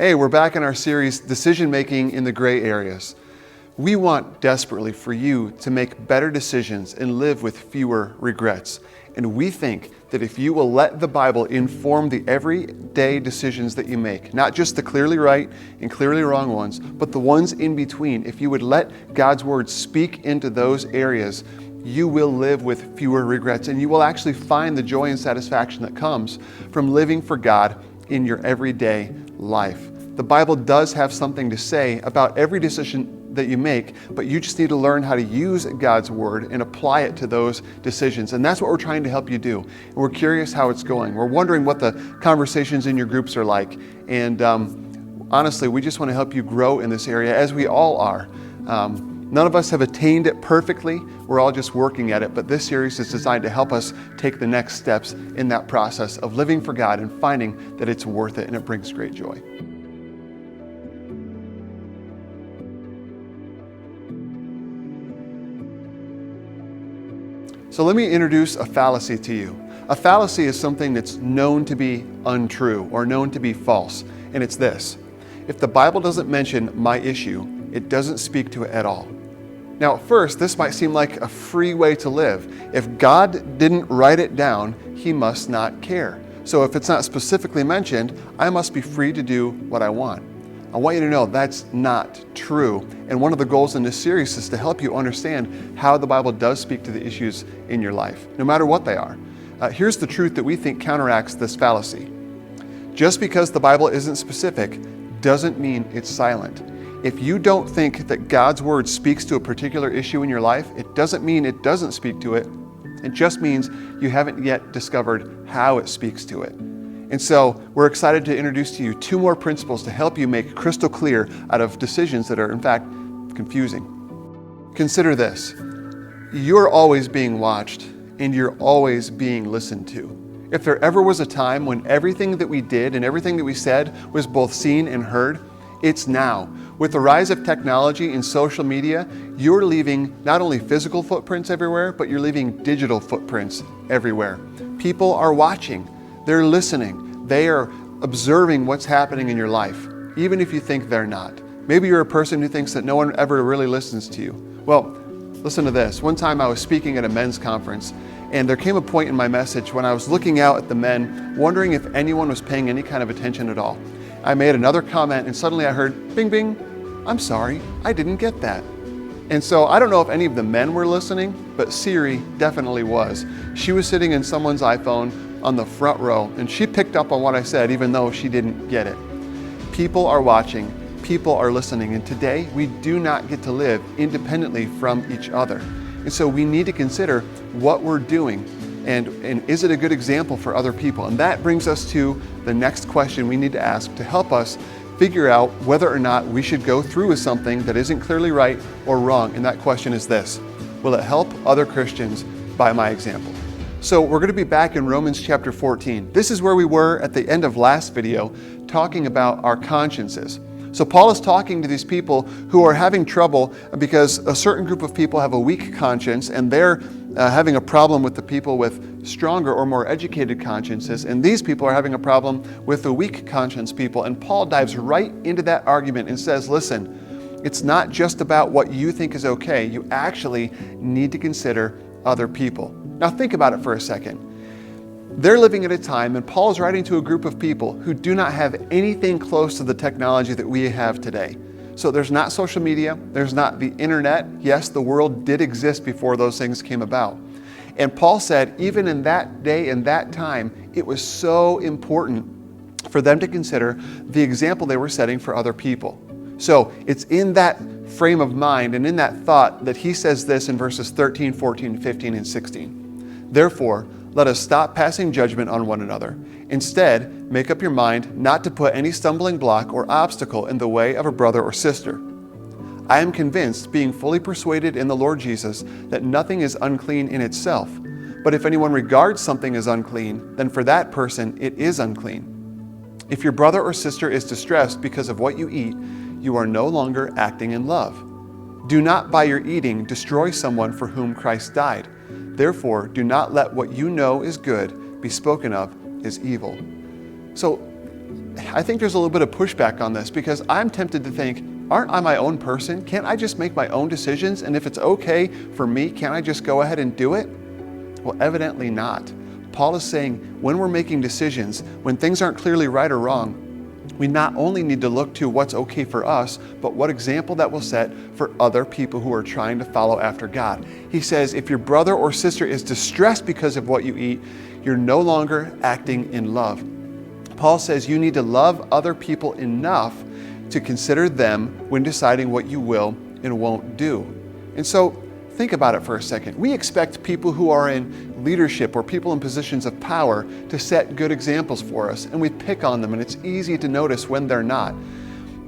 Hey, we're back in our series, Decision Making in the Gray Areas. We want desperately for you to make better decisions and live with fewer regrets. And we think that if you will let the Bible inform the everyday decisions that you make, not just the clearly right and clearly wrong ones, but the ones in between, if you would let God's Word speak into those areas, you will live with fewer regrets and you will actually find the joy and satisfaction that comes from living for God in your everyday life. The Bible does have something to say about every decision that you make, but you just need to learn how to use God's Word and apply it to those decisions. And that's what we're trying to help you do. And we're curious how it's going. We're wondering what the conversations in your groups are like. And honestly, we just want to help you grow in this area, as we all are. None of us have attained it perfectly. We're all just working at it. But this series is designed to help us take the next steps in that process of living for God and finding that it's worth it and it brings great joy. So let me introduce a fallacy to you. A fallacy is something that's known to be untrue or known to be false. And it's this: if the Bible doesn't mention my issue, it doesn't speak to it at all. Now, at first, this might seem like a free way to live. If God didn't write it down, He must not care. So if it's not specifically mentioned, I must be free to do what I want. I want you to know that's not true. And one of the goals in this series is to help you understand how the Bible does speak to the issues in your life, no matter what they are. Here's the truth that we think counteracts this fallacy. Just because the Bible isn't specific doesn't mean it's silent. If you don't think that God's Word speaks to a particular issue in your life, it doesn't mean it doesn't speak to it. It just means you haven't yet discovered how it speaks to it. And so we're excited to introduce to you two more principles to help you make crystal clear out of decisions that are, in fact, confusing. Consider this: you're always being watched and you're always being listened to. If there ever was a time when everything that we did and everything that we said was both seen and heard, it's now. With the rise of technology and social media, you're leaving not only physical footprints everywhere, but you're leaving digital footprints everywhere. People are watching. They're listening. They are observing what's happening in your life, even if you think they're not. Maybe you're a person who thinks that no one ever really listens to you. Well, listen to this. One time I was speaking at a men's conference, and there came a point in my message when I was looking out at the men, wondering if anyone was paying any kind of attention at all. I made another comment, and suddenly I heard, bing, bing, I'm sorry, I didn't get that. And so I don't know if any of the men were listening, but Siri definitely was. She was sitting in someone's iPhone on the front row, and she picked up on what I said, even though she didn't get it. People are watching, people are listening, and today we do not get to live independently from each other. And so we need to consider what we're doing, and is it a good example for other people? And that brings us to the next question we need to ask to help us figure out whether or not we should go through with something that isn't clearly right or wrong. And that question is this: will it help other Christians by my example? So we're going to be back in Romans chapter 14. This is where we were at the end of last video, talking about our consciences. So Paul is talking to these people who are having trouble because a certain group of people have a weak conscience, and they're having a problem with the people with stronger or more educated consciences. And these people are having a problem with the weak conscience people. And Paul dives right into that argument and says, listen, it's not just about what you think is okay. You actually need to consider other people. Now think about it for a second. They're living at a time, and Paul's writing to a group of people who do not have anything close to the technology that we have today. So there's not social media, there's not the internet. Yes, the world did exist before those things came about. And Paul said, even in that day and that time, it was so important for them to consider the example they were setting for other people. So it's in that frame of mind and in that thought that he says this in verses 13, 14, 15, and 16. Therefore, let us stop passing judgment on one another. Instead, make up your mind not to put any stumbling block or obstacle in the way of a brother or sister. I am convinced, being fully persuaded in the Lord Jesus, that nothing is unclean in itself. But if anyone regards something as unclean, then for that person it is unclean. If your brother or sister is distressed because of what you eat, you are no longer acting in love. Do not by your eating destroy someone for whom Christ died. Therefore, do not let what you know is good be spoken of as evil. So I think there's a little bit of pushback on this because I'm tempted to think, aren't I my own person? Can't I just make my own decisions? And if it's okay for me, can't I just go ahead and do it? Well, evidently not. Paul is saying when we're making decisions, when things aren't clearly right or wrong, we not only need to look to what's okay for us, but what example that will set for other people who are trying to follow after God. He says, if your brother or sister is distressed because of what you eat, you're no longer acting in love. Paul says you need to love other people enough to consider them when deciding what you will and won't do. And so think about it for a second. We expect people who are in leadership or people in positions of power to set good examples for us, and we pick on them, and it's easy to notice when they're not.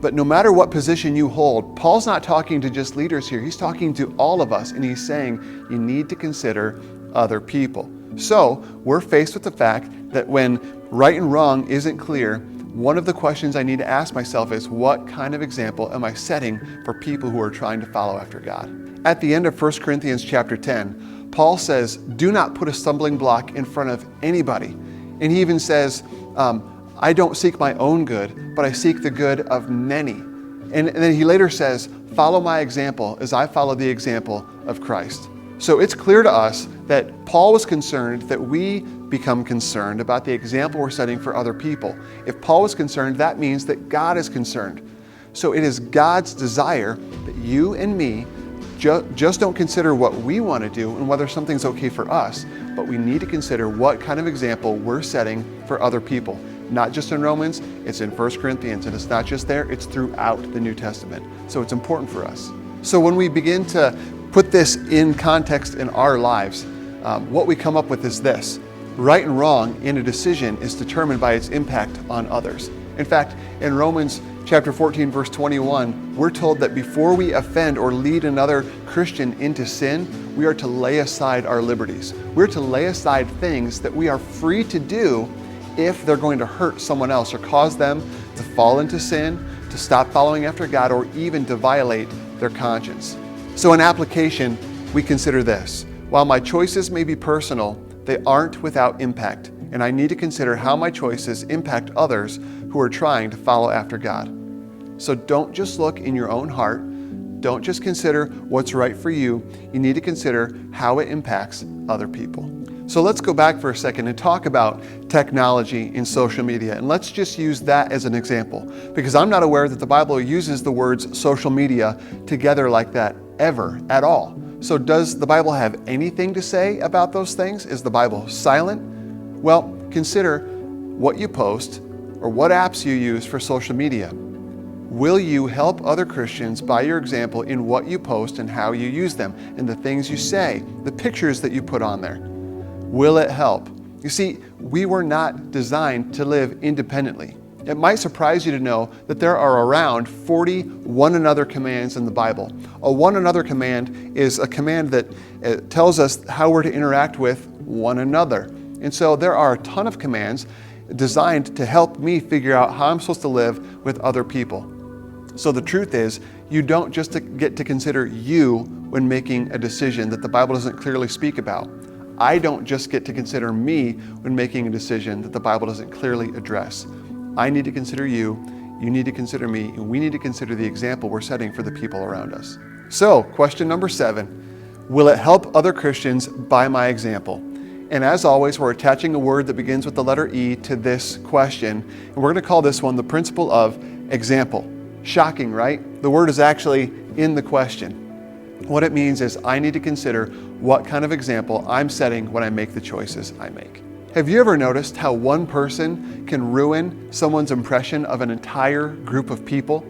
But no matter what position you hold, Paul's not talking to just leaders here. He's talking to all of us, and he's saying you need to consider other people. So we're faced with the fact that when right and wrong isn't clear, one of the questions I need to ask myself is, what kind of example am I setting for people who are trying to follow after God? At the end of 1 Corinthians chapter 10, Paul says, do not put a stumbling block in front of anybody. And he even says, I don't seek my own good, but I seek the good of many. And then he later says, follow my example as I follow the example of Christ. So it's clear to us that Paul was concerned that we become concerned about the example we're setting for other people. If Paul was concerned, that means that God is concerned. So it is God's desire that you and me just don't consider what we want to do and whether something's okay for us, but we need to consider what kind of example we're setting for other people. Not just in Romans, it's in 1 Corinthians, and it's not just there, it's throughout the New Testament. So it's important for us. So when we begin to put this in context in our lives, what we come up with is this. Right and wrong in a decision is determined by its impact on others. In fact, in Romans chapter 14, verse 21, we're told that before we offend or lead another Christian into sin, we are to lay aside our liberties. We're to lay aside things that we are free to do if they're going to hurt someone else or cause them to fall into sin, to stop following after God, or even to violate their conscience. So in application, we consider this. While my choices may be personal, they aren't without impact, and I need to consider how my choices impact others who are trying to follow after God. So don't just look in your own heart. Don't just consider what's right for you. You need to consider how it impacts other people. So let's go back for a second and talk about technology in social media. And let's just use that as an example, because I'm not aware that the Bible uses the words social media together like that ever at all. So does the Bible have anything to say about those things? Is the Bible silent? Well, consider what you post or what apps you use for social media. Will you help other Christians by your example in what you post and how you use them, and the things you say, the pictures that you put on there? Will it help? You see, we were not designed to live independently. It might surprise you to know that there are around 40 one another commands in the Bible. A one another command is a command that tells us how we're to interact with one another. And so there are a ton of commands designed to help me figure out how I'm supposed to live with other people. So the truth is, you don't just get to consider you when making a decision that the Bible doesn't clearly speak about. I don't just get to consider me when making a decision that the Bible doesn't clearly address. I need to consider you need to consider me, and we need to consider the example we're setting for the people around us. So, question number 7, will it help other Christians by my example? And as always, we're attaching a word that begins with the letter E to this question, and we're going to call this one the principle of example. Shocking, right? The word is actually in the question. What it means is I need to consider what kind of example I'm setting when I make the choices I make. Have you ever noticed how one person can ruin someone's impression of an entire group of people?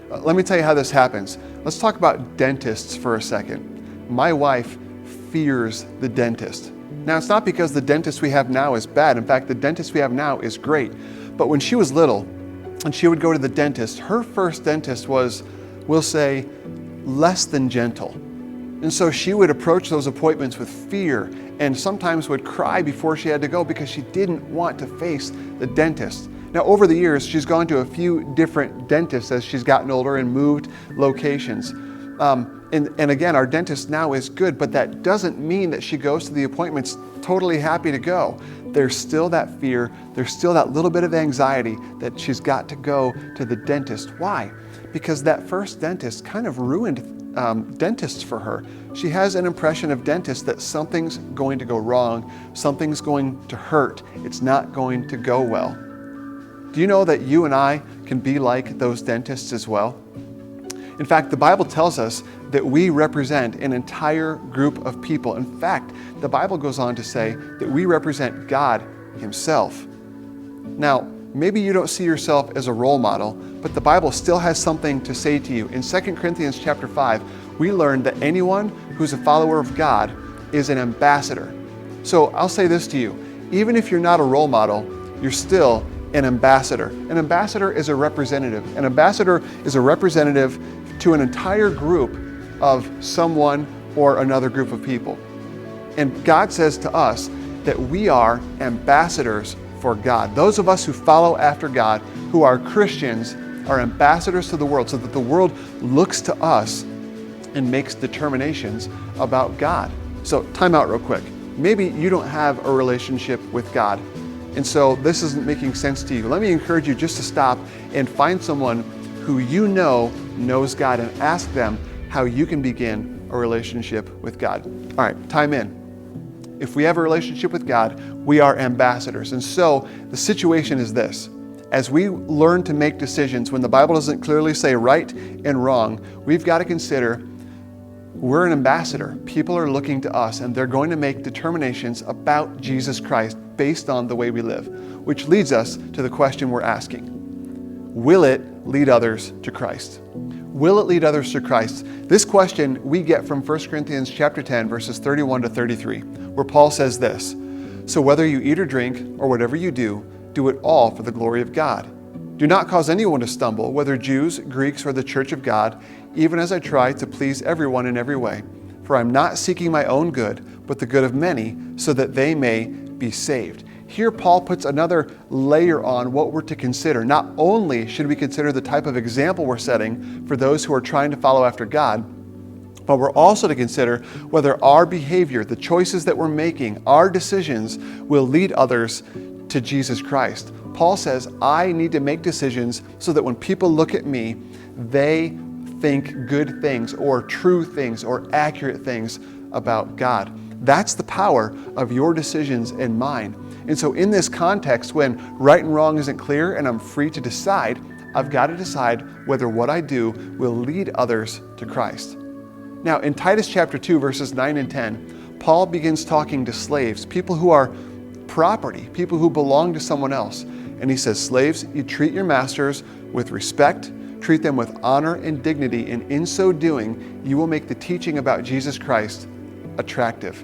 Let me tell you how this happens. Let's talk about dentists for a second. My wife fears the dentist. Now, it's not because the dentist we have now is bad. In fact, the dentist we have now is great. But when she was little and she would go to the dentist, her first dentist was, we'll say, less than gentle. And so she would approach those appointments with fear and sometimes would cry before she had to go because she didn't want to face the dentist. Now, over the years, she's gone to a few different dentists as she's gotten older and moved locations. And again, our dentist now is good, but that doesn't mean that she goes to the appointments totally happy to go. There's still that fear, there's still that little bit of anxiety that she's got to go to the dentist. Why? Because that first dentist kind of ruined dentists for her. She has an impression of dentists that something's going to go wrong, something's going to hurt, it's not going to go well. Do you know that you and I can be like those dentists as well? In fact, the Bible tells us that we represent an entire group of people. In fact, the Bible goes on to say that we represent God Himself. Now, maybe you don't see yourself as a role model, but the Bible still has something to say to you. In 2 Corinthians chapter 5, we learn that anyone who's a follower of God is an ambassador. So I'll say this to you, even if you're not a role model, you're still an ambassador. An ambassador is a representative. An ambassador is a representative to an entire group of someone or another group of people. And God says to us that we are ambassadors for God. Those of us who follow after God, who are Christians, are ambassadors to the world so that the world looks to us and makes determinations about God. So time out real quick. Maybe you don't have a relationship with God, and so this isn't making sense to you. Let me encourage you just to stop and find someone who you know knows God and ask them how you can begin a relationship with God. All right, time in. If we have a relationship with God, we are ambassadors. And so the situation is this. As we learn to make decisions, when the Bible doesn't clearly say right and wrong, we've got to consider we're an ambassador. People are looking to us and they're going to make determinations about Jesus Christ based on the way we live, which leads us to the question we're asking. Will it lead others to Christ? Will it lead others to Christ? This question we get from 1 Corinthians chapter 10, verses 31 to 33, where Paul says this, "So whether you eat or drink, or whatever you do it all for the glory of God. Do not cause anyone to stumble, whether Jews, Greeks, or the church of God, even as I try to please everyone in every way. For I am not seeking my own good, but the good of many, so that they may be saved." Here, Paul puts another layer on what we're to consider. Not only should we consider the type of example we're setting for those who are trying to follow after God, but we're also to consider whether our behavior, the choices that we're making, our decisions will lead others to Jesus Christ. Paul says, I need to make decisions so that when people look at me, they think good things or true things or accurate things about God. That's the power of your decisions and mine. And so in this context, when right and wrong isn't clear and I'm free to decide, I've got to decide whether what I do will lead others to Christ. Now, in Titus chapter 2, verses 9 and 10, Paul begins talking to slaves, people who are property, people who belong to someone else. And he says, slaves, you treat your masters with respect, treat them with honor and dignity, and in so doing, you will make the teaching about Jesus Christ attractive.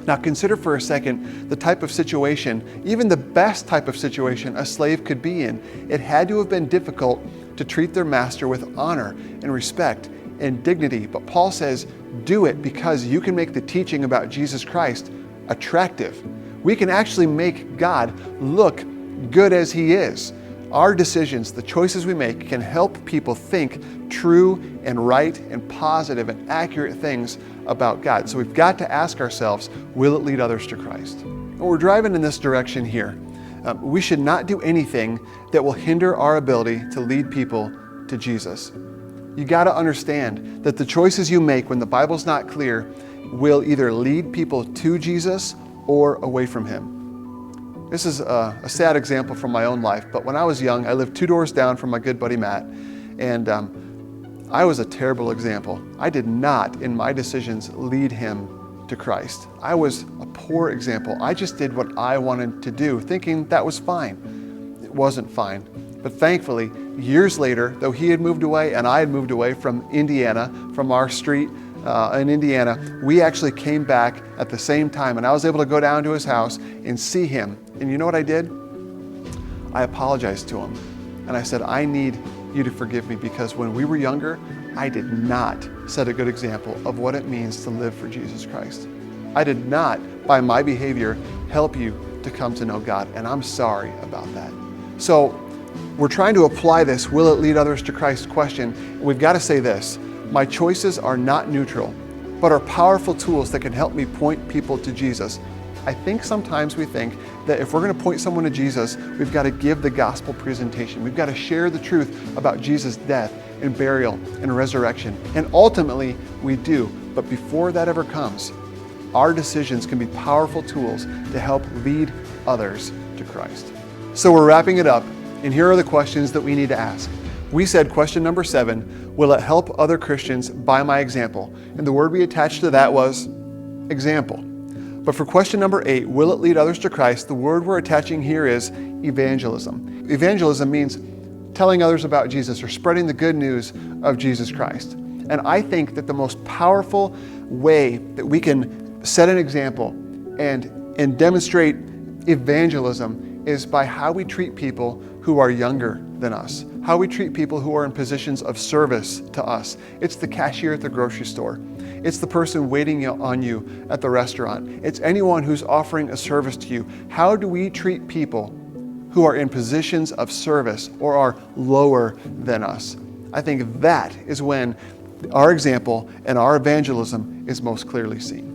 Now consider for a second the type of situation, even the best type of situation a slave could be in. It had to have been difficult to treat their master with honor and respect and dignity. But Paul says, do it because you can make the teaching about Jesus Christ attractive. We can actually make God look good as He is. Our decisions, the choices we make, can help people think true and right and positive and accurate things about God. So we've got to ask ourselves, will it lead others to Christ? Well, we're driving in this direction here. We should not do anything that will hinder our ability to lead people to Jesus. You got to understand that the choices you make when the Bible's not clear will either lead people to Jesus or away from Him. This is a sad example from my own life, but when I was young, I lived 2 doors down from my good buddy Matt, and I was a terrible example. I did not, in my decisions, lead him to Christ. I was a poor example. I just did what I wanted to do, thinking that was fine. It wasn't fine. But thankfully, years later, though he had moved away and I had moved away from Indiana, from our street in Indiana, we actually came back at the same time, and I was able to go down to his house and see him. And you know what I did? I apologized to him. And I said, I need you to forgive me because when we were younger, I did not set a good example of what it means to live for Jesus Christ. I did not, by my behavior, help you to come to know God, and I'm sorry about that. So we're trying to apply this, will it lead others to Christ question. We've got to say this, My choices are not neutral, but are powerful tools that can help me point people to Jesus. I think sometimes we think that if we're going to point someone to Jesus, we've got to give the gospel presentation. We've got to share the truth about Jesus' death and burial and resurrection. And ultimately, we do. But before that ever comes, our decisions can be powerful tools to help lead others to Christ. So we're wrapping it up, and here are the questions that we need to ask. We said question number 7, will it help other Christians by my example? And the word we attached to that was example. But for question number 8, will it lead others to Christ? The word we're attaching here is evangelism. Evangelism means telling others about Jesus or spreading the good news of Jesus Christ. And I think that the most powerful way that we can set an example and demonstrate evangelism is by how we treat people who are younger than us, how we treat people who are in positions of service to us. It's the cashier at the grocery store. It's the person waiting on you at the restaurant. It's anyone who's offering a service to you. How do we treat people who are in positions of service or are lower than us? I think that is when our example and our evangelism is most clearly seen.